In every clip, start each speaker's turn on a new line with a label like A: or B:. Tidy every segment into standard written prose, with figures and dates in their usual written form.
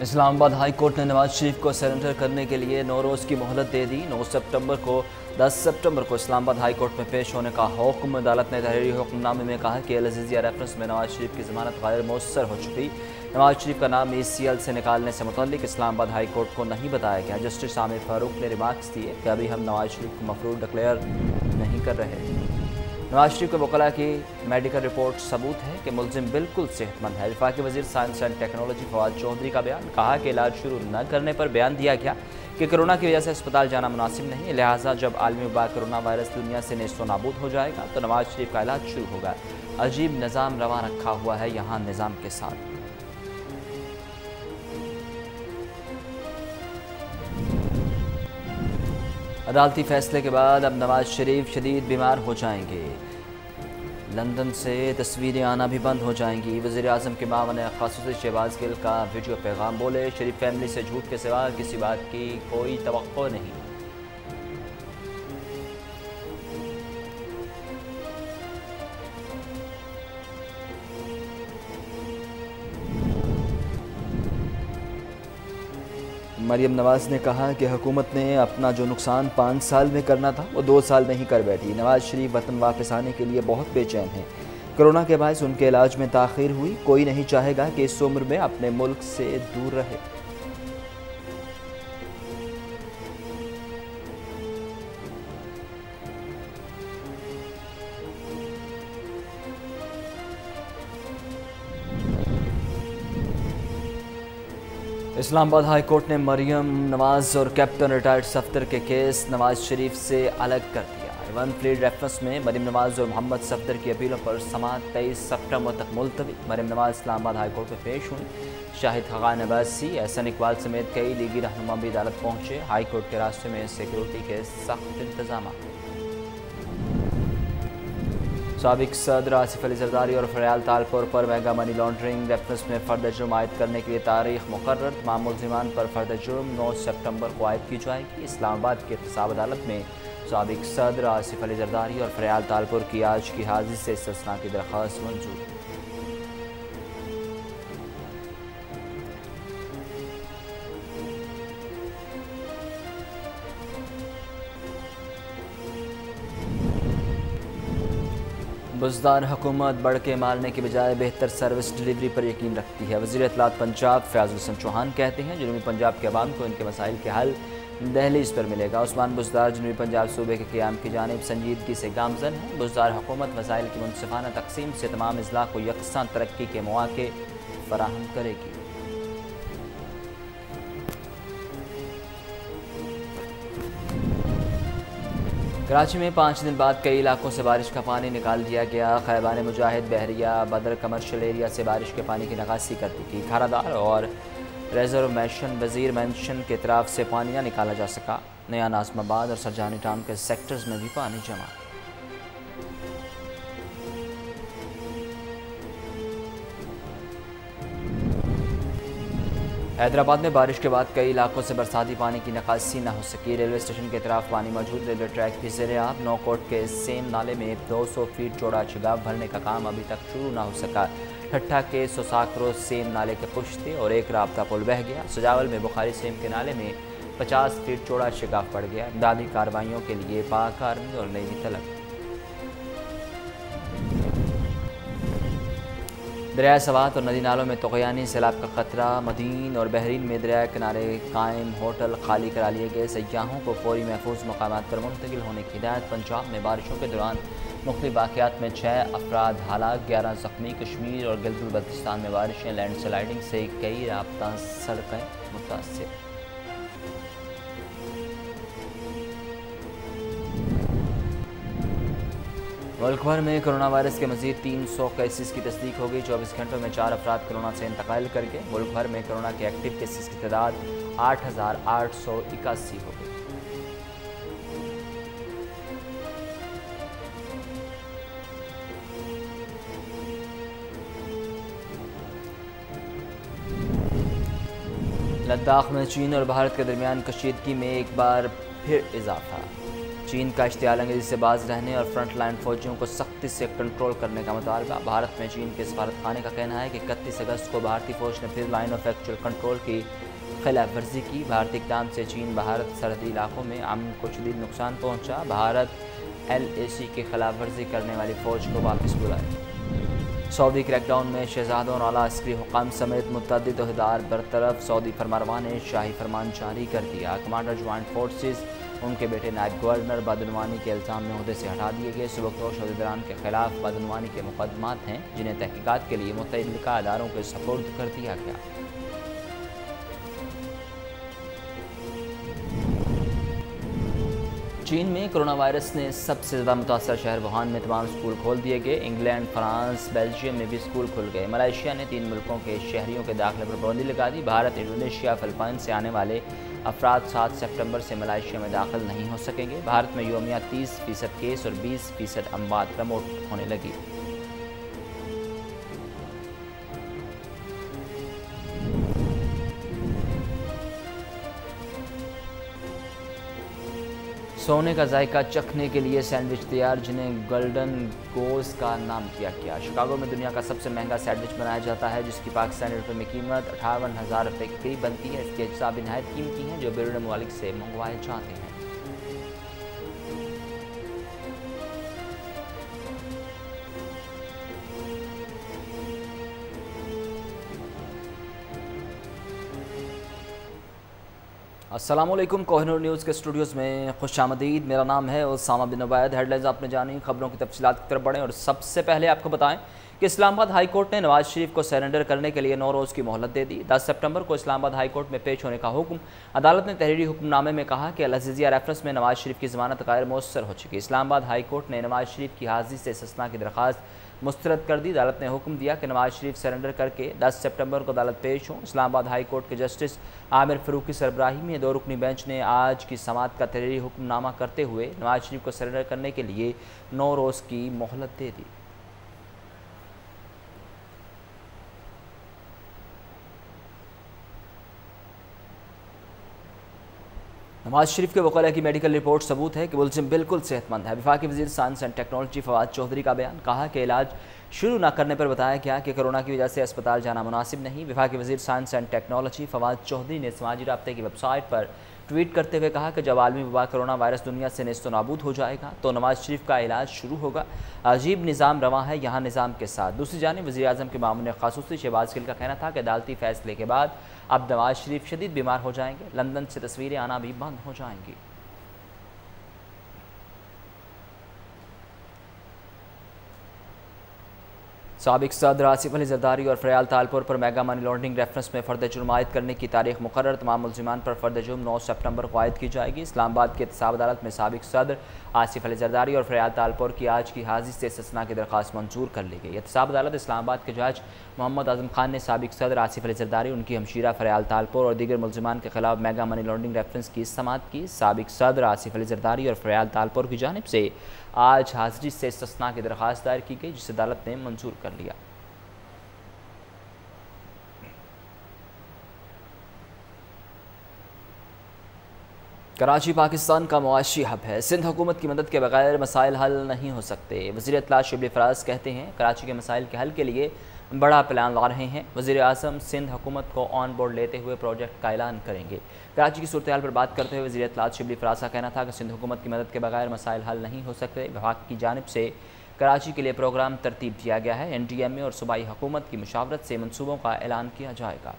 A: Islamabad high court ने नवाज शरीफ को surrender करने के लिए 9 रोज़ की मोहलत दे दी। 9 सितंबर को 10 सितंबर को इस्लामाबाद हाई कोर्ट में पेश होने का हुक्म। अदालत ने तहरीरी हुक्मनामे में कहा कि अल-अज़ीज़िया रेफरेंस में नवाज शरीफ की ज़मानत गैर मौसर हो चुकी। नवाज शरीफ का नाम ECL से निकालने से मुतल्लिक इस्लामाबाद हाई कोर्ट को नहीं बताया गया। जस्टिस आमिर फारूक ने रिमार्क्स दिए कि अभी हम नवाज शरीफ को मफरूर डिक्लेयर नहीं कर रहे। नवाज शरीफ के वकला की मेडिकल रिपोर्ट सबूत है कि मुलजिम बिल्कुल सेहतमंद है। वफाकी वज़ीर science and technology Fawad Chaudhry का बयान। कहा कि इलाज शुरू न करने पर बयान दिया गया कि कोरोना की वजह से अस्पताल जाना मुनासिब नहीं है, लिहाजा जब आलमी वबा कोरोना वायरस दुनिया से नेस्तो नाबूद हो जाएगा तो नवाज शरीफ का इलाज शुरू होगा। अजीब निज़ाम रवा रखा हुआ है यहाँ निज़ाम के साथ। अदालती फैसले के बाद अब नवाज शरीफ शदीद बीमार हो जाएंगे। लंदन से तस्वीरें आना भी बंद हो जाएंगी। वज़ीर आज़म के मावन ख़ासूसी शहबाज गिल का वीडियो पैगाम। बोले, शरीफ फैमिली से झूठ के सिवा किसी बात की कोई तवक्को नहीं। मरियम नवाज़ ने कहा कि हुकूमत ने अपना जो नुकसान 5 साल में करना था वो 2 साल में ही कर बैठी। नवाज शरीफ वतन वापस आने के लिए बहुत बेचैन हैं। कोरोना के बायस उनके इलाज में ताख़ीर हुई। कोई नहीं चाहेगा कि इस उम्र में अपने मुल्क से दूर रहे। इस्लामाबाद हाई कोर्ट ने मरियम नवाज़ और कैप्टन रिटायर्ड सफदर के केस नवाज शरीफ से अलग कर दिया। वन फ्लीड रेफरेंस में मरियम नवाज़ और मोहम्मद सफदर की अपीलों पर समाअत 23 सितंबर तक मुलतवी। मरियम नवाज़ इस्लामाबाद हाई कोर्ट में पेश हुई। शाहिद खगान अब्बासी, एहसन इकबाल समेत कई लीगी रहनुमा भी अदालत पहुँचे। हाई कोर्ट के रास्ते में सिक्योरिटी के सख्त इंतजाम। साबिक सदर आसिफ अली जरदारी और फरयाल तालपुर पर महंगा मनी लॉन्ड्रिंग रेफरेंस में फ़र्द जुर्म आयद करने के लिए तारीख मुकर्रर। तमाम मुल्ज़िमान पर फ़र्द जुर्म 9 सितंबर को आयद की जाएगी। इस्लामाबाद की एहतसाब अदालत में साबिक सदर आसिफ अली जरदारी और फरयाल तालपुर की आज की हाजिरी से इस्तिस्ना की दरख्वास्त मंजूर। बुज़दार हुकूमत बढ़ के मारने के बजाय बेहतर सर्विस डिलीवरी पर यकीन रखती है। वज़ीर इत्तलात पंजाब फयाज़ हुसैन चौहान कहते हैं जनूबी पंजाब के अवाम को इनके मसाइल के हल दहलीज़ पर मिलेगा। उस्मान बुज़दार जनूबी पंजाब सूबे के क़याम की जानिब संजीदगी से गामज़न है। बुज़दार हुकूमत मसाइल की मुनसिफ़ाना तक़सीम से तमाम अज़ला को यकसां तरक्की के मौक़े फ़राहम करेगी। कराची में 5 दिन बाद कई इलाकों से बारिश का पानी निकाल दिया गया। खैबान मुजाहिद, बहरिया, बदर कमर्शियल एरिया से बारिश के पानी की निकासी कर दी गई। खारादार और रिजर्वेशन वजीर मेंशन के तरफ से पानी न निकाला जा सका। नया नाज़माबाद और सरजानी टाउन के सेक्टर्स में भी पानी जमा। हैदराबाद में बारिश के बाद कई इलाकों से बरसाती पानी की निकासी न हो सकी। रेलवे स्टेशन की तरफ पानी मौजूद। रेलवे ट्रैक की ज़ेरे आब। नौकोट के सेम नाले में 200 फीट चौड़ा छिगाव भरने का काम अभी तक शुरू न हो सका। ठट्ठा के सोसाकरो सेम नाले के पुश्ते और एक राब्ता पुल बह गया। सजावल में बुखारी सेम के नाले में 50 फीट चौड़ा छिगाव पड़ गया। इमदादी कार्रवाइयों के लिए पाक आर्मी और नेवी तलब। दरिया सवात और नदी नालों में तग़यानी सैलाब का खतरा। मदीन और बहरीन में दरिया किनारे कायम होटल खाली करा लिए गए। सयाहों को फौरी महफूज मकामात पर मुंतकिल होने की हिदायत। पंजाब में बारिशों के दौरान मुख्तलिफ वाक़यात में 6 अफराद हलाक, 11 ज़ख्मी। कश्मीर और गिलगित बल्तिस्तान में बारिशें, लैंड स्लाइडिंग से कई राब्ता सड़कें मुतासिर। मुल्क भर में कोरोना वायरस के मज़ीद 300 केसेस की तस्दीक हो गई। 24 घंटों में 4 अफराद कोरोना से इंतकाल कर गए। मुल्क भर में कोरोना के एक्टिव केसेस की तादाद 8,881 हो गई। लद्दाख में चीन और भारत के दरमियान कशीदगी में एक बार फिर इजाफा। चीन का इश्तियाल अंग्रेजी से बाज रहने और फ्रंट लाइन फौजियों को सख्ती से कंट्रोल करने का मुतालबा। भारत में चीन के सफारत खाने का कहना है कि 31 अगस्त को भारतीय फौज ने फिर लाइन ऑफ एक्चुअल कंट्रोल की खिलाफ वर्जी की। भारतीय इक़दाम से चीन भारत सरहदी इलाकों में अमन को शदीद नुकसान पहुँचा। भारत LAC की खिलाफ वर्जी करने वाली फ़ौज को वापस बुलाए। सऊदी क्रैकडाउन में शहजादों और आला अस्करी हुकाम समेत मुतअद्दिद ओहदेदार बरतरफ। सऊदी फरमारवा ने शाही फरमान जारी कर दिया। कमांडर ज्वाइंट फोर्सेस उनके बेटे नायब गवर्नर बदनवानी के इल्ज़ाम में ओहदे से हटा दिए गए। सुबकदोश ओहदेदारान के खिलाफ बदनवानी के मुकदमात हैं जिन्हें तहकीकात के लिए मुतअल्लिका अदारों के सपुर्द कर दिया गया। चीन में कोरोना वायरस ने सबसे ज़्यादा मुतासर शहर वुहान में तमाम स्कूल खोल दिए गए। इंग्लैंड, फ्रांस, बेल्जियम में भी स्कूल खुल गए। मलेशिया ने 3 मुल्कों के शहरियों के दाखिले पर पाबंदी लगा दी। भारत, इंडोनेशिया, फिलिपाइन से आने वाले अफराद 7 सितंबर से मलेशिया में दाखिल नहीं हो सकेंगे। भारत में योमिया 30% केस और 20% अमवात रिपोर्ट होने लगी। सोने का जायका चखने के लिए सैंडविच तैयार जिन्हें गोल्डन गोस का नाम दिया गया। शिकागो में दुनिया का सबसे महंगा सैंडविच बनाया जाता है जिसकी पाकिस्तानी रुपये में कीमत 58,000 रुपये के करीब बनती है। इसके अज्जा भी नहायत कीमती हैं जो बैरून मुल्क से मंगवाए जाते हैं। अस्सलामुअलैकुम, कोहिनूर न्यूज़ के स्टूडियोज़ में खुशामदीद। मेरा नाम है उसामा बिन उबैद। हेडलाइंस आपने जानी, खबरों की तफसीलात की तरफ बढ़ें और सबसे पहले आपको बताएं कि इस्लामाबाद हाई कोर्ट ने नवाज शरीफ को सरेंडर करने के लिए 9 रोज़ की मोहलत दे दी। 10 सितंबर को इस्लामाबाद हाई कोर्ट में पेश होने का हुक्म। अदालत ने तहरीरी हुक्मनामे में कहा कि अल-अज़ीज़िया रेफरेंस में नवाज शरीफ की ज़मानत गैर मौसर हो चुकी। इस्लामाबाद हाई कोर्ट ने नवाज शरीफ की हाजिरी से इस्तिस्ना की दरख्वास्त मुस्तरद कर दी। अदालत ने हुक्म दिया कि नवाज शरीफ सरेंडर करके 10 सितंबर को अदालत पेश हों। इस्लामाबाद हाई कोर्ट के जस्टिस आमिर फ़ारूक की सरबराही में 2 रुकनी बेंच ने आज की समाअत का तहरीरी हुक्मनामा करते हुए नवाज शरीफ को सरेंडर करने के लिए 9 रोज़ की मोहलत दे दी। नवाज शरीफ के वकील की मेडिकल रिपोर्ट सबूत है कि मुलजिम बिल्कुल सेहतमंद है। वफाकी वज़ीर science and technology Fawad Chaudhry का बयान। कहा कि इलाज शुरू न करने पर बताया गया कि कोरोना की वजह से अस्पताल जाना मुनासिब नहीं। वफाकी वज़ीर science and technology Fawad Chaudhry ने समाजी राब्ते की वेबसाइट पर ट्वीट करते हुए कहा कि जब आलमी वबा कोरोना वायरस दुनिया से नेस्त नाबूद हो जाएगा तो नवाज शरीफ का इलाज शुरू होगा। अजीब निज़ाम रवा है यहाँ निज़ाम के साथ। दूसरी जानिब वज़ीर आज़म के मामून ख़ासूसी शहबाज गिल का कहना था कि अदालती फ़ैसले के बाद अब नवाज शरीफ शदीद बीमार हो जाएंगे। लंदन से तस्वीरें आना भी बंद हो जाएंगी। साबिक सदर आसिफ अली जरदारी और फ़याल तालपुर पर मेगा मनी लॉन्ड्रिंग रेफरेंस में फ़र्द जुर्म आयद करने की तारीख मुकर्रर। तमाम मुल्ज़िमान पर फ़र्द जुर्म 9 सितंबर को आयद की जाएगी। इस्लामाबाद की एहतसाब अदालत में साबिक सदर आसिफ अली जरदारी और फ़याल तालपुर की आज की हाजिरी से इस्तिस्ना की दरख्वास्त मंजूर कर ली गई। एहतसाब अदालत इस्लामाबाद के जज मोहम्मद आज़म खान ने साबिक सदर आसिफ अली जरदारी, उनकी हमशीरा फ़याल तालपुर और दीगर मुल्ज़िमान के खिलाफ मेगा मनी लॉन्ड्रिंग रेफरेंस की समाअत की। साबिक सदर आसिफ अली जरदारी और फ़याल तालपुर की जानिब से आज हाजिरी से इस्तिस्ना की दरख्वास्त दायर की गई जिसे अदालत ने मंजूर कर लिया। कराची पाकिस्तान का मुआशी हब है। सिंध हुकूमत की मदद के बगैर मसाइल हल नहीं हो सकते। वज़ीर इत्तलात शिबली फराज कहते हैं कराची के मसाइल के हल के लिए बड़ा प्लान ला रहे हैं। वज़ीर आज़म सिंध हुकूमत को ऑन बोर्ड लेते हुए प्रोजेक्ट का ऐलान करेंगे। कराची की सूरत हाल पर बात करते हुए वज़ीर इत्तलात शिबली फराज का कहना था कि सिंध हुकूमत की मदद के बगैर मसाइल हल नहीं हो सकते। विभाग की जानिब से कराची के लिए प्रोग्राम तरतीब दिया गया है। NDMA और सूबाई हुकूमत की मुशावरत से मनसूबों का ऐलान किया जाएगा।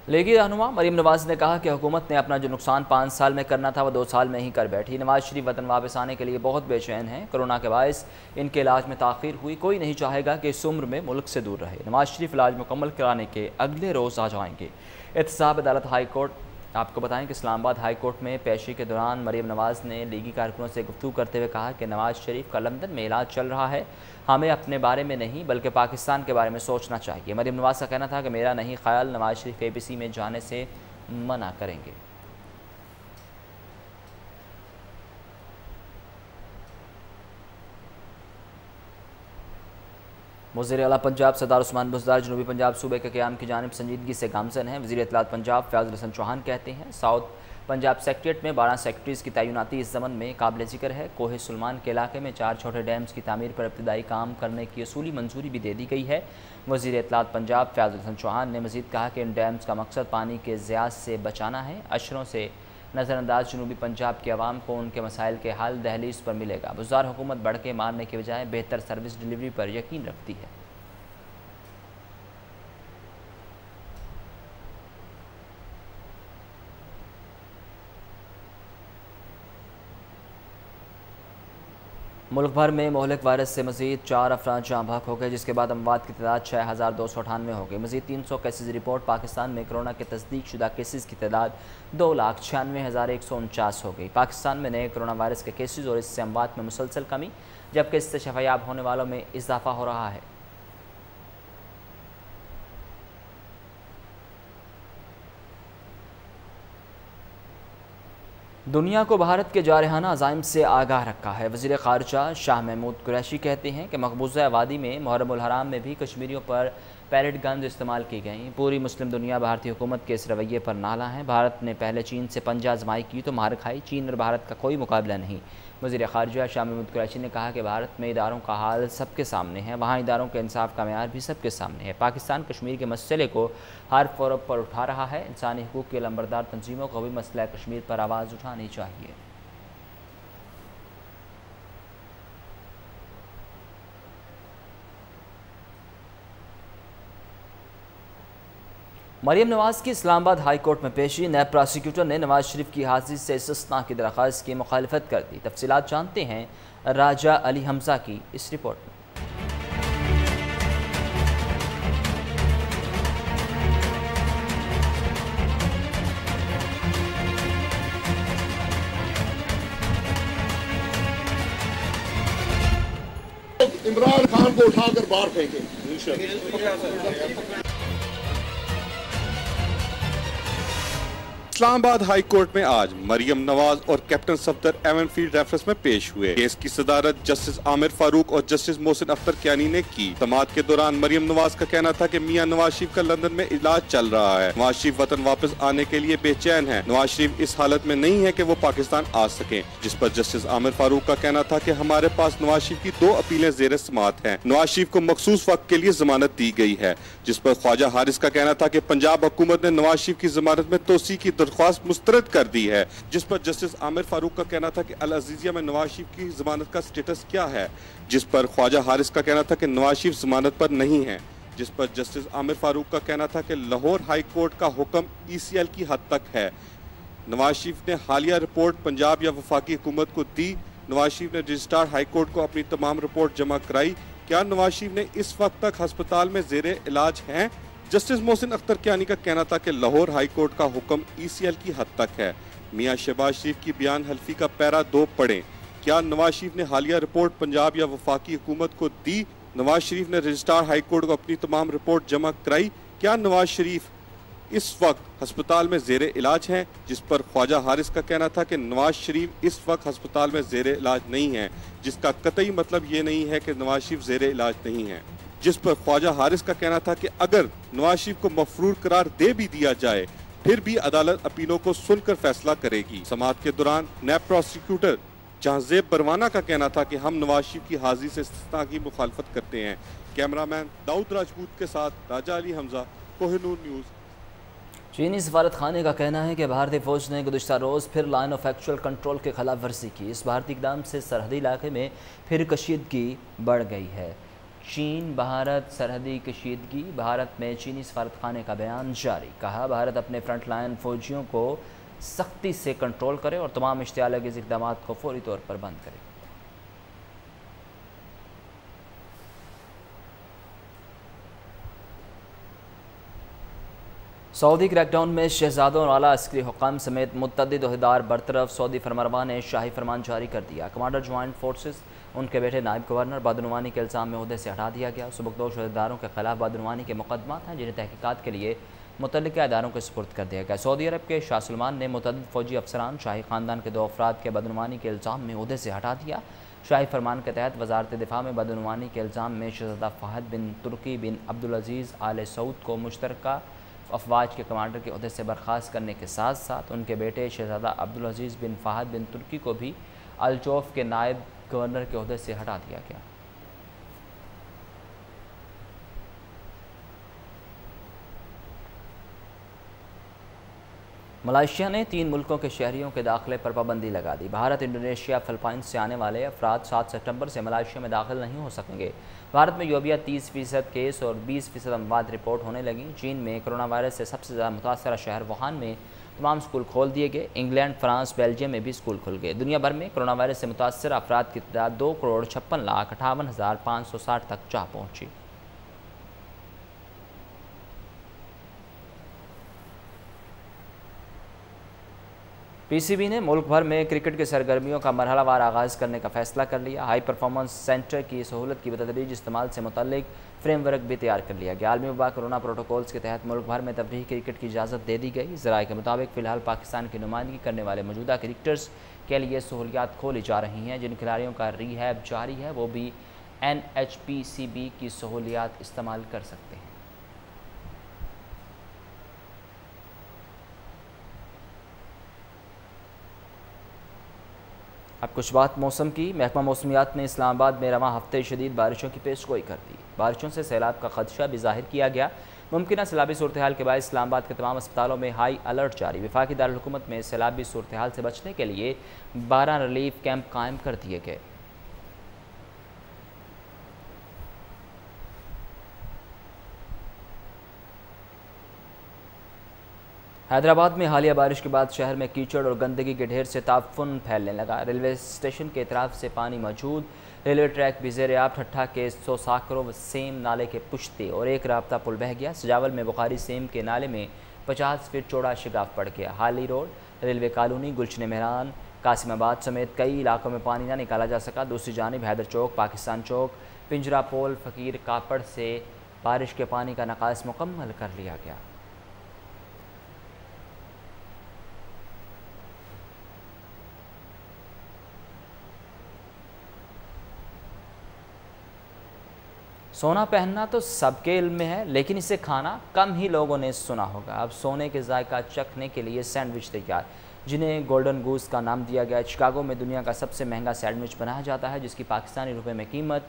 A: लीगी रहनुमा मरीम नवाज ने कहा कि हुकूमत ने अपना जो नुकसान 5 साल में करना था वह 2 साल में ही कर बैठी। नवाज शरीफ वतन वापस आने के लिए बहुत बेचैन हैं। कोरोना के बायस इनके इलाज में ताख़ीर हुई। कोई नहीं चाहेगा कि इस उम्र में मुल्क से दूर रहे। नवाज शरीफ इलाज मुकम्मल कराने के अगले रोज़ आ जाएंगे। एहतसाब अदालत हाई कोर्ट। आपको बताएं कि इस्लामाबाद हाई कोर्ट में पेशी के दौरान मरीम नवाज़ ने लीगी कारकुनों से गुफ्तगू करते हुए कहा कि नवाज शरीफ का लंदन में इलाज चल रहा है। हमें अपने बारे में नहीं बल्कि पाकिस्तान के बारे में सोचना चाहिए। मरीम नवाज़ का कहना था कि मेरा नहीं ख्याल नवाज शरीफ KPC में जाने से मना करेंगे। वज़ीर आला पंजाब सरदार उस्मान बुज़दार जनूबी पंजाब सूबे के क़याम की जानिब संजीदगी से गामजन हैं। वज़ीर इत्तलात पंजाब फयाज़ हसन चौहान कहते हैं साउथ पंजाब सेक्रेटेरिएट में 12 सेक्रेटरीज़ की तैनाती इस ज़मन में काबिल ज़िक्र है। कोहे सुलमान के इलाके में 4 छोटे डैम्स की तामीर पर इब्तदाई काम करने की असूली मंजूरी भी दे दी गई है। वज़ीर इत्तलात पंजाब फयाज़ हसन चौहान ने मज़ीद कहा कि इन डैम्स का मकसद पानी के ज़ियाद से बचाना है। अशरों से नज़रअंदाज जनूबी पंजाब के अवाम को उनके मसाइल के हल दहलीज पर मिलेगा। बुज़दार हुकूमत बढ़ के मारने के बजाय बेहतर सर्विस डिलीवरी पर यकीन रखती है। मुल्क भर में मोहलिक वायरस से मज़ीद 4 अफराद जहाँ बहक हो गए, जिसके बाद अमवात की तादाद 6298 हो गई। मज़ीद 300 केसेज रिपोर्ट। पाकिस्तान में कोरोना के तस्दीक शुदा केसेज की तादाद 2,96,149 हो गई। पाकिस्तान में नए कोरोना वायरस के केसेज और इससे अमवात में मुसलसल कमी, जबकि इससे शफायाब होने वालों में इजाफा हो रहा है। दुनिया को भारत के जारहाना अज़ाइम से आगाह रखा है। वज़ीर ख़ारिजा शाह महमूद कुरैशी कहते हैं कि मकबूजा आबादी में मुहर्रम उल हराम में भी कश्मीरियों पर पैलेट गन्स इस्तेमाल की गई। पूरी मुस्लिम दुनिया भारतीय हुकूमत के इस रवैये पर नाला है। भारत ने पहले चीन से पंजा आजमाई की तो मार खाई। चीन और भारत का कोई मुकाबला नहीं। वज़ीर ख़ारिजा शाह महमूद कुरैशी ने कहा कि भारत में इदारों का हाल सबके सामने है, वहाँ इदारों के इंसाफ का मेयार भी सबके सामने है। पाकिस्तान कश्मीर के मसले को हर फोरम पर उठा रहा है। इंसानी हकूक़ के लंबरदार तंजीमों को भी मसला कश्मीर पर आवाज़ उठानी चाहिए। मरियम नवाज़ की इस्लामाबाद हाई कोर्ट में पेशी। नैब प्रोसिक्यूटर ने नवाज शरीफ की हाजिरी से इस्तिस्ना की दरख्वास्त की मुखालफत कर दी। तफसीलात जानते हैं राजा अली हमजा की इस रिपोर्ट में।
B: इमरान खान को उठाकर बाहर फेंके। इस्लामाबाद हाई कोर्ट में आज मरियम नवाज और captain Safdar Avenfield reference में पेश हुए। केस की सदारत जस्टिस आमिर फारूक और जस्टिस मोहसिन अख्तर कियानी ने की। समाअत के दौरान मरियम नवाज का कहना था कि मियां नवाज शरीफ का लंदन में इलाज चल रहा है। नवाज शरीफ वतन वापस आने के लिए बेचैन है। नवाज शरीफ इस हालत में नहीं है कि वो पाकिस्तान आ सके, जिस पर जस्टिस आमिर फारूक का कहना था कि हमारे पास नवाज शरीफ की 2 अपीलें ज़ेर समाअत हैं। नवाज शरीफ को मखसूस वक्त के लिए जमानत दी गई है, जिस पर ख्वाजा हारिस का कहना था कि पंजाब हुकूमत ने नवाज शरीफ की जमानत में तोसी की दरख्वास्त मुस्तरद कर दी है, जिस पर जस्टिस आमिर फारूक का कहना था कि अल अजीजिया में नवाज शरीफ की जमानत का स्टेटस क्या है, जिस पर ख्वाजा हारिस का कहना था कि नवाज शरीफ जमानत पर नहीं है, जिस पर जस्टिस आमिर फारूक का कहना था कि लाहौर हाई कोर्ट का हुक्म ECL की हद तक है। नवाज शरीफ ने हालिया रिपोर्ट पंजाब या वफाकी हुकूमत को दी। नवाज शरीफ ने रजिस्ट्रार हाई कोर्ट को अपनी तमाम रिपोर्ट जमा कराई। क्या नवाज शरीफ ने इस वक्त तक अस्पताल में जेरे इलाज हैं? जस्टिस मोहसिन अख्तर कियानी का कहना था कि लाहौर हाई कोर्ट का हुक्म ECL की हद तक है। मियां शहबाज शरीफ की बयान हल्फी का पैरा 2 पढ़ें। क्या नवाज शरीफ ने हालिया रिपोर्ट पंजाब या वफाकी हुकूमत को दी? नवाज शरीफ ने रजिस्ट्रार हाई कोर्ट को अपनी तमाम रिपोर्ट जमा कराई। क्या नवाज शरीफ इस वक्त अस्पताल में जेरे इलाज हैं? जिस पर ख्वाजा हारिस का कहना था कि नवाज शरीफ इस वक्त अस्पताल में जेरे इलाज नहीं है, जिसका कतई मतलब ये नहीं है कि नवाज शरीफ जेरे इलाज नहीं है। जिस पर ख्वाजा हारिस का कहना था कि अगर नवाज शरीफ को मफरूर करार दे भी दिया जाए, फिर भी अदालत अपीलों को सुनकर फैसला करेगी। समाअत के दौरान नैब प्रोसिक्यूटर जहांजेब बरवाना का कहना था कि हम नवाज शरीफ की हाजिरी से इस्तिस्ना की मुखालफत करते हैं। कैमरामैन दाऊद राजपूत के साथ राजा अली हमजा, कोहिनूर न्यूज़।
A: चीनी सफारत खाने का कहना है कि भारतीय फौज ने गुज़िश्ता रोज़ फिर लाइन ऑफ एक्चुअल कंट्रोल के खिलाफ वर्जी की। इस भारतीय इकदाम से सरहदी इलाके में फिर कशीदगी बढ़ गई है। चीन भारत सरहदी कशीदगी। भारत में चीनी सफारत खाने का बयान जारी। कहा, भारत अपने फ्रंट लाइन फौजियों को सख्ती से कंट्रोल करे और तमाम इश्तियालगेज़ इक़दाम को फौरी तौर पर बंद करे। सऊदी क्रैकडाउन में शहजादों और आला अस्करी हुक्काम समेत मुतअद्दिद ओहदेदार बरतरफ। सऊदी फरमानरवा ने शाही फरमान जारी कर दिया। कमांडर ज्वाइंट फोर्सेस, उनके बेटे नायब गवर्नर बदनुमानी के इल्ज़ाम में ओहदे से हटा दिया गया। सुबकदोश ओहदेदारों के खिलाफ बदनुमानी के मुकदमात हैं, जिन्हें तहकीकात के लिए मुतल्लिका इदारों के सुपुर्द कर दिया गया। सऊदी अरब के शाह सलमान ने मुतअद्दिद फौजी अफसरान शाही ख़ानदान के 2 अफराद के बदनुमानी के इल्ज़ाम में ओहदे से हटा दिया। शाही फरमान के तहत वजारत दिफा में बदनुमानी के इल्ज़ाम में शहज़ादा फ़हद बिन तुर्की बिन अब्दुल अज़ीज़ आले सऊद को मुश्तरका अफवाज के कमांडर के ओहदे से बर्खास्त करने के साथ साथ उनके बेटे शहज़ादा अब्दुल अज़ीज़ बिन फ़हद बिन तुर्की को भी अलजौफ के नायब गवर्नर के ओहदे से हटा दिया गया। मलेशिया ने 3 मुल्कों के शहरियों के दाखिले पर पाबंदी लगा दी। भारत, इंडोनेशिया, फिलिपाइंस से आने वाले अफराद 7 सितंबर से मलेशिया में दाखिल नहीं हो सकेंगे। भारत में योबिया 30% केस और 20% अमवात रिपोर्ट होने लगी। चीन में कोरोना वायरस से सबसे ज़्यादा मुतासरा शहर वुहान में तमाम स्कूल खोल दिए गए। इंग्लैंड, फ्रांस, बेल्जियम में भी स्कूल खुल गए। दुनिया भर में कोरोना वायरस से मुतासर अफराद की तादाद 2,56,58,560 तक जा पहुँची। पीसीबी ने मुल्क भर में क्रिकेट की सरगर्मियों का मरहलावार आगाज़ करने का फैसला कर लिया। हाई परफॉर्मेंस सेंटर की सहूलत की बतदरीज इस्तेमाल से मुतल्लिक फ्रेमवर्क भी तैयार कर लिया गया। आलमी वबा कोरोना प्रोटोकॉल्स के तहत मुल्क भर में तफरीही क्रिकेट की इजाज़त दे दी गई। ज़राए के मुताबिक फ़िलहाल पाकिस्तान की नुमाइंदगी करने वाले मौजूदा क्रिकेटर्स के लिए सहूलियात खोली जा रही हैं। जिन खिलाड़ियों का रिहैब जारी है वो भी NHPCB की सहूलियात इस्तेमाल कर सकते हैं। अब कुछ बात मौसम की। महकमा मौसमियात ने इस्लामाबाद में रवां हफ्ते शदीद बारिशों की पेशगोई कर दी। बारिशों से सैलाब का खदशा भी जाहिर किया गया। मुमकिन सैलाबी सूरत हाल के बाद इस्लामाबाद के तमाम अस्पतालों में हाई अलर्ट जारी। वफाकी दारुल-हुकूमत में सैलाबी सूरत हाल से बचने के लिए 12 रिलीफ कैंप कायम कर दिए गए। हैदराबाद में हालिया बारिश के बाद शहर में कीचड़ और गंदगी के ढेर से ताफुन फैलने लगा। रेलवे स्टेशन के इतराफ से पानी मौजूद। रेलवे ट्रैक भी ज़ेर-ए-आब। ठट्ठा के 100 साकरों सेम नाले के पुश्ते और एक राब्ता पुल बह गया। सजावल में बुखारी सेम के नाले में 50 फीट चौड़ा शिगाफ पड़ गया। हाली रोड, रेलवे कॉलोनी, गुलशन मेहरान, कासिमाबाद समेत कई इलाकों में पानी ना निकाला जा सका। दूसरी जानिब हैदर चौक, पाकिस्तान चौक, पिंजरा पोल, फ़कीर कापड़ से बारिश के पानी का नकास मुकम्मल कर लिया गया। सोना पहनना तो सबके इल्म में है, लेकिन इसे खाना कम ही लोगों ने सुना होगा। अब सोने के जायका चखने के लिए सैंडविच तैयार, जिन्हें गोल्डन गूस का नाम दिया गया। शिकागो में दुनिया का सबसे महंगा सैंडविच बनाया जाता है, जिसकी पाकिस्तानी रुपए में कीमत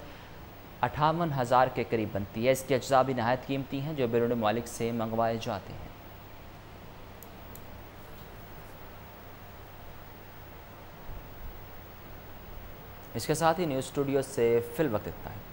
A: 58,000 के करीब बनती है। इसके अज्जा भी नहायत कीमती हैं, जो बैरून मुल्क से मंगवाए जाते हैं। इसके साथ ही न्यूज़ स्टूडियो से फिल वक्त इतना है।